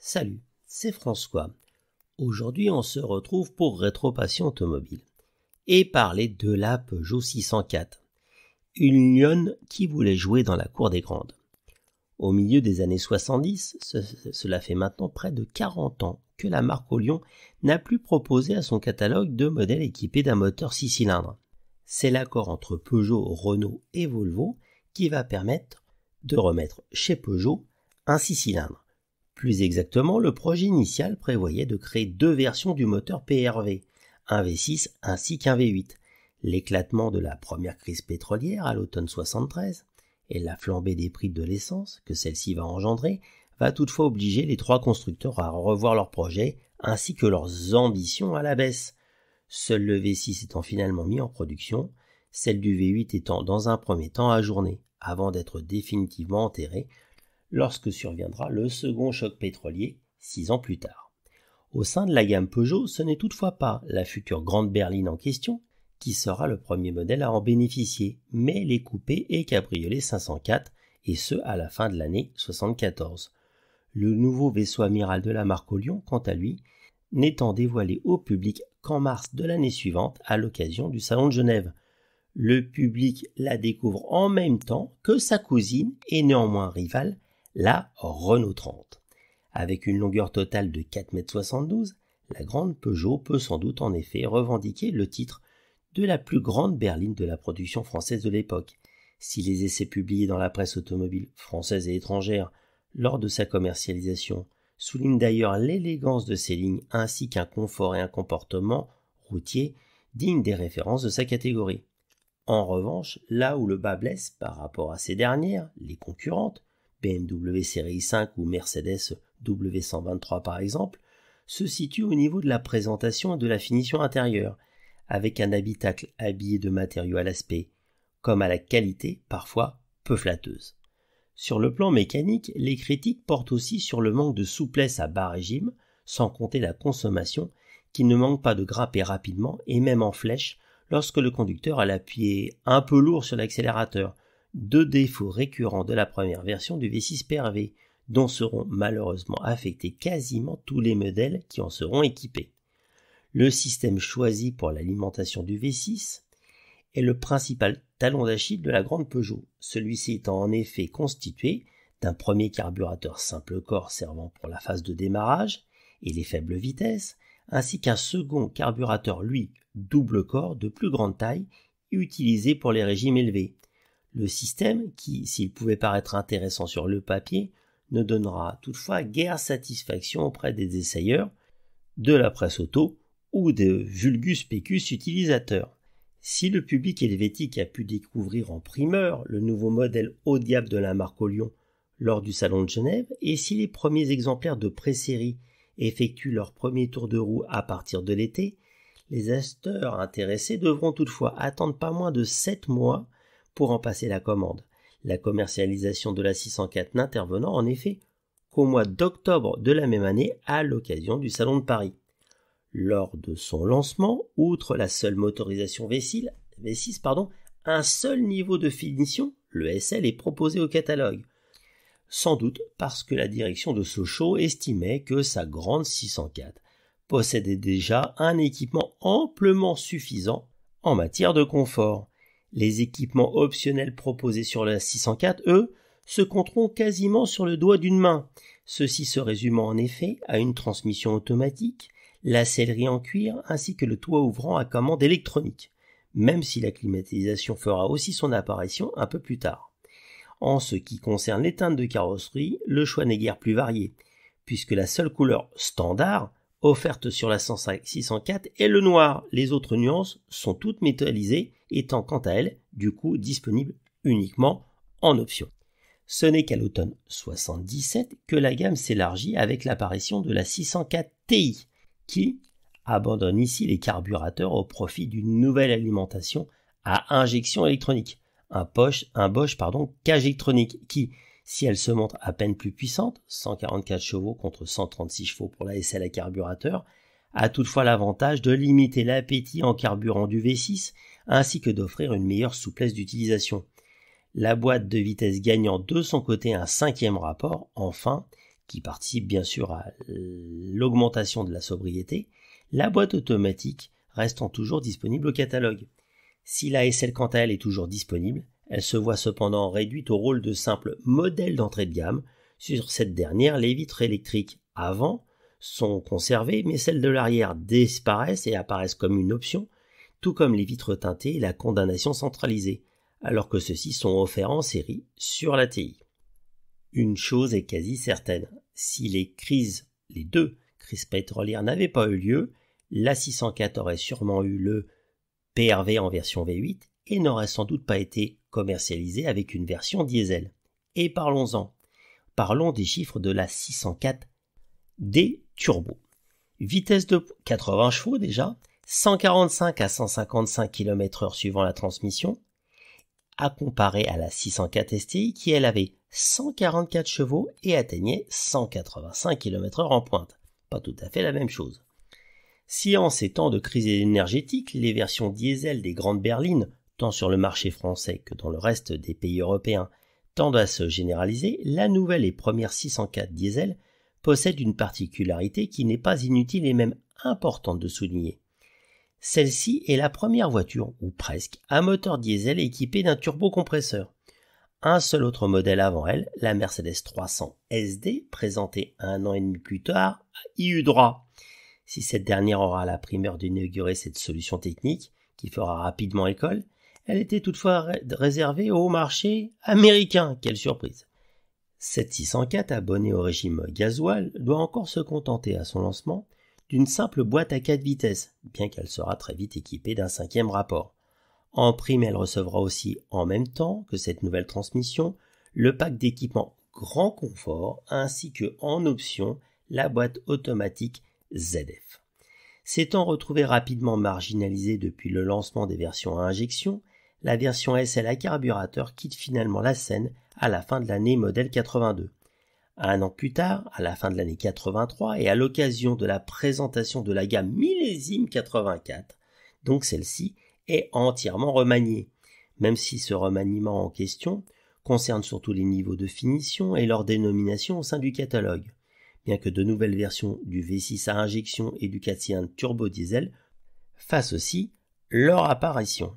Salut, c'est François. Aujourd'hui, on se retrouve pour Rétro-Passion Automobile et parler de la Peugeot 604, une lionne qui voulait jouer dans la cour des grandes. Au milieu des années 70, cela fait maintenant près de 40 ans que la marque au Lion n'a plus proposé à son catalogue de modèles équipés d'un moteur 6 cylindres. C'est l'accord entre Peugeot, Renault et Volvo qui va permettre de remettre chez Peugeot un 6 cylindres. Plus exactement, le projet initial prévoyait de créer deux versions du moteur PRV, un V6 ainsi qu'un V8. L'éclatement de la première crise pétrolière à l'automne 73 et la flambée des prix de l'essence que celle-ci va engendrer va toutefois obliger les trois constructeurs à revoir leurs projets ainsi que leurs ambitions à la baisse. Seul le V6 étant finalement mis en production, celle du V8 étant dans un premier temps ajournée, avant d'être définitivement enterrée lorsque surviendra le second choc pétrolier 6 ans plus tard. Au sein de la gamme Peugeot, ce n'est toutefois pas la future grande berline en question qui sera le premier modèle à en bénéficier, mais les coupés et cabriolets 504, et ce à la fin de l'année 74. Le nouveau vaisseau amiral de la marque au Lion, quant à lui, n'étant dévoilé au public qu'en mars de l'année suivante à l'occasion du Salon de Genève. Le public la découvre en même temps que sa cousine et néanmoins rivale, la Renault 30. Avec une longueur totale de 4,72 m, la grande Peugeot peut sans doute en effet revendiquer le titre de la plus grande berline de la production française de l'époque. Si les essais publiés dans la presse automobile française et étrangère lors de sa commercialisation soulignent d'ailleurs l'élégance de ses lignes ainsi qu'un confort et un comportement routier dignes des références de sa catégorie. En revanche, là où le bas blesse par rapport à ces dernières, les concurrentes, BMW Série 5 ou Mercedes W123 par exemple, se situe au niveau de la présentation et de la finition intérieure, avec un habitacle habillé de matériaux à l'aspect, comme à la qualité parfois peu flatteuse. Sur le plan mécanique, les critiques portent aussi sur le manque de souplesse à bas régime, sans compter la consommation qui ne manque pas de grimper rapidement et même en flèche lorsque le conducteur a l'appuyé un peu lourd sur l'accélérateur, deux défauts récurrents de la première version du V6 PRV, dont seront malheureusement affectés quasiment tous les modèles qui en seront équipés. Le système choisi pour l'alimentation du V6 est le principal talon d'Achille de la grande Peugeot, celui-ci étant en effet constitué d'un premier carburateur simple corps servant pour la phase de démarrage et les faibles vitesses, ainsi qu'un second carburateur, lui, double corps de plus grande taille, utilisé pour les régimes élevés. Le système, qui, s'il pouvait paraître intéressant sur le papier, ne donnera toutefois guère satisfaction auprès des essayeurs, de la presse auto ou de vulgus pécus utilisateurs. Si le public helvétique a pu découvrir en primeur le nouveau modèle haut de gamme de la marque au Lion lors du Salon de Genève, et si les premiers exemplaires de pré-série effectuent leur premier tour de roue à partir de l'été, les acheteurs intéressés devront toutefois attendre pas moins de 7 mois pour en passer la commande, la commercialisation de la 604 n'intervenant en effet qu'au mois d'octobre de la même année à l'occasion du Salon de Paris. Lors de son lancement, outre la seule motorisation V6, un seul niveau de finition, le SL, est proposé au catalogue. Sans doute parce que la direction de Sochaux estimait que sa grande 604 possédait déjà un équipement amplement suffisant en matière de confort. Les équipements optionnels proposés sur la 604, eux, se compteront quasiment sur le doigt d'une main, ceci se résumant en effet à une transmission automatique, la sellerie en cuir ainsi que le toit ouvrant à commande électronique, même si la climatisation fera aussi son apparition un peu plus tard. En ce qui concerne les teintes de carrosserie, le choix n'est guère plus varié, puisque la seule couleur standard offerte sur la 604 est le noir. Les autres nuances sont toutes métallisées, étant quant à elles, du coup, disponibles uniquement en option. Ce n'est qu'à l'automne 77 que la gamme s'élargit avec l'apparition de la 604 Ti, qui abandonne ici les carburateurs au profit d'une nouvelle alimentation à injection électronique, un Bosch Cagetronic qui, si elle se montre à peine plus puissante, 144 chevaux contre 136 chevaux pour la SL à carburateur, a toutefois l'avantage de limiter l'appétit en carburant du V6 ainsi que d'offrir une meilleure souplesse d'utilisation. La boîte de vitesse gagnant de son côté un cinquième rapport, enfin, qui participe bien sûr à l'augmentation de la sobriété, la boîte automatique restant toujours disponible au catalogue. Si la SL quant à elle est toujours disponible, elle se voit cependant réduite au rôle de simple modèle d'entrée de gamme. Sur cette dernière, les vitres électriques avant sont conservées, mais celles de l'arrière disparaissent et apparaissent comme une option, tout comme les vitres teintées et la condamnation centralisée, alors que ceux-ci sont offerts en série sur la TI. Une chose est quasi certaine, si les deux crises pétrolières n'avaient pas eu lieu, la 604 aurait sûrement eu le PRV en version V8 et n'aurait sans doute pas été commercialisée avec une version diesel. Et parlons-en. Parlons des chiffres de la 604D Turbo. Vitesse de 80 chevaux déjà, 145 à 155 km/h suivant la transmission, à comparer à la 604 STI qui elle avait 144 chevaux et atteignait 185 km/h en pointe. Pas tout à fait la même chose. Si en ces temps de crise énergétique, les versions diesel des grandes berlines, tant sur le marché français que dans le reste des pays européens, tendent à se généraliser, la nouvelle et première 604 diesel possède une particularité qui n'est pas inutile et même importante de souligner. Celle-ci est la première voiture, ou presque, à moteur diesel équipé d'un turbocompresseur. Un seul autre modèle avant elle, la Mercedes 300 SD, présentée 1 an et demi plus tard, y eut droit. Si cette dernière aura la primeur d'inaugurer cette solution technique, qui fera rapidement école, elle était toutefois réservée au marché américain. Quelle surprise! Cette 604 abonnée au régime gasoil doit encore se contenter à son lancement d'une simple boîte à 4 vitesses, bien qu'elle sera très vite équipée d'un 5e rapport. En prime, elle recevra aussi, en même temps que cette nouvelle transmission, le pack d'équipement grand confort ainsi que, en option, la boîte automatique ZF. S'étant retrouvée rapidement marginalisée depuis le lancement des versions à injection, la version SL à carburateur quitte finalement la scène à la fin de l'année modèle 82. Un an plus tard, à la fin de l'année 83 et à l'occasion de la présentation de la gamme millésime 84, donc celle-ci est entièrement remaniée, même si ce remaniement en question concerne surtout les niveaux de finition et leur dénomination au sein du catalogue, bien que de nouvelles versions du V6 à injection et du 4 cylindres turbo diesel fassent aussi leur apparition.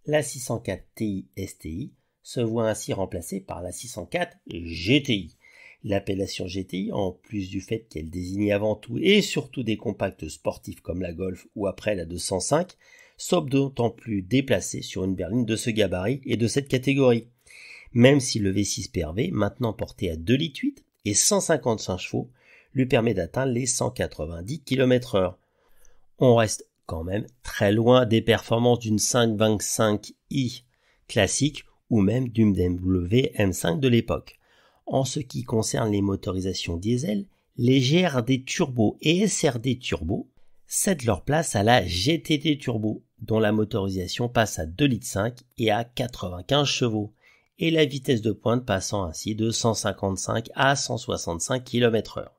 La 604 Ti STI se voit ainsi remplacée par la 604 GTI. L'appellation GTI, en plus du fait qu'elle désigne avant tout et surtout des compacts sportifs comme la Golf ou après la 205, semble d'autant plus déplacée sur une berline de ce gabarit et de cette catégorie. Même si le V6 PRV, maintenant porté à 2,8 litres et 155 chevaux, lui permet d'atteindre les 190 km/h. On reste quand même très loin des performances d'une 525i classique ou même d'une BMW M5 de l'époque. En ce qui concerne les motorisations diesel, les GRD Turbo et SRD Turbo cèdent leur place à la GTD Turbo, dont la motorisation passe à 2,5 litres et à 95 chevaux, et la vitesse de pointe passant ainsi de 155 à 165 km/h.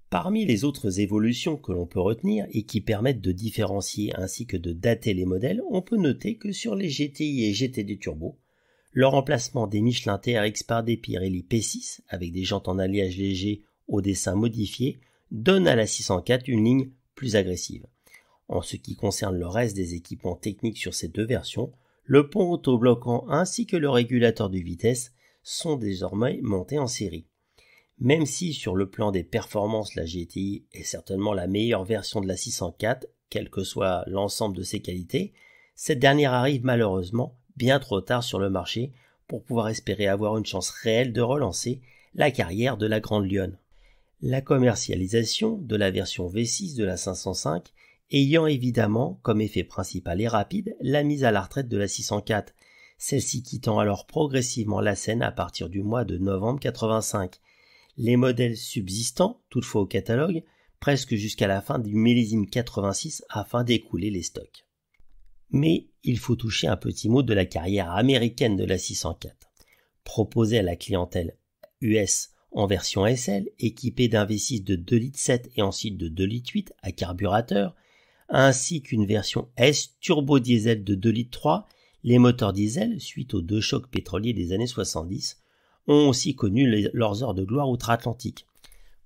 Parmi les autres évolutions que l'on peut retenir et qui permettent de différencier ainsi que de dater les modèles, on peut noter que sur les GTI et GTD Turbo, le remplacement des Michelin TRX par des Pirelli P6 avec des jantes en alliage léger au dessin modifié donne à la 604 une ligne plus agressive. En ce qui concerne le reste des équipements techniques sur ces deux versions, le pont autobloquant ainsi que le régulateur de vitesse sont désormais montés en série. Même si sur le plan des performances la GTI est certainement la meilleure version de la 604, quel que soit l'ensemble de ses qualités, cette dernière arrive malheureusement bien trop tard sur le marché pour pouvoir espérer avoir une chance réelle de relancer la carrière de la Grande Lionne. La commercialisation de la version V6 de la 505 ayant évidemment comme effet principal et rapide la mise à la retraite de la 604, celle-ci quittant alors progressivement la scène à partir du mois de novembre 85. Les modèles subsistants, toutefois au catalogue, presque jusqu'à la fin du millésime 86 afin d'écouler les stocks. Mais il faut toucher un petit mot de la carrière américaine de la 604. Proposée à la clientèle US en version SL, équipée d'un V6 de 2,7 litres et ensuite de 2,8 litres à carburateur, ainsi qu'une version S turbo diesel de 2,3 litres, les moteurs diesel, suite aux deux chocs pétroliers des années 70, ont aussi connu leurs heures de gloire outre-Atlantique.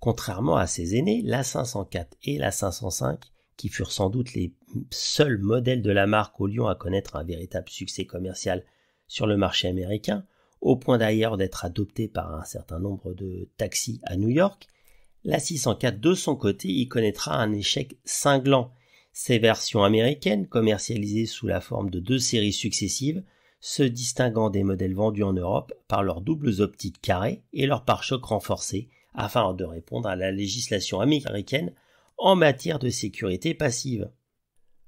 Contrairement à ses aînés, la 504 et la 505, qui furent sans doute les seuls modèles de la marque au Lyon à connaître un véritable succès commercial sur le marché américain, au point d'ailleurs d'être adopté par un certain nombre de taxis à New York, la 604 de son côté y connaîtra un échec cinglant. Ces versions américaines, commercialisées sous la forme de 2 séries successives, se distinguant des modèles vendus en Europe par leurs doubles optiques carrées et leurs pare-chocs renforcés, afin de répondre à la législation américaine en matière de sécurité passive.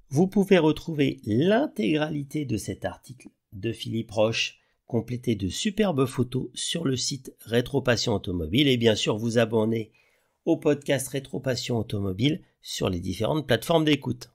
Vous pouvez retrouver l'intégralité de cet article de Philippe Roche, complété de superbes photos sur le site Rétropassion Automobile et bien sûr vous abonner au podcast Rétropassion Automobile sur les différentes plateformes d'écoute.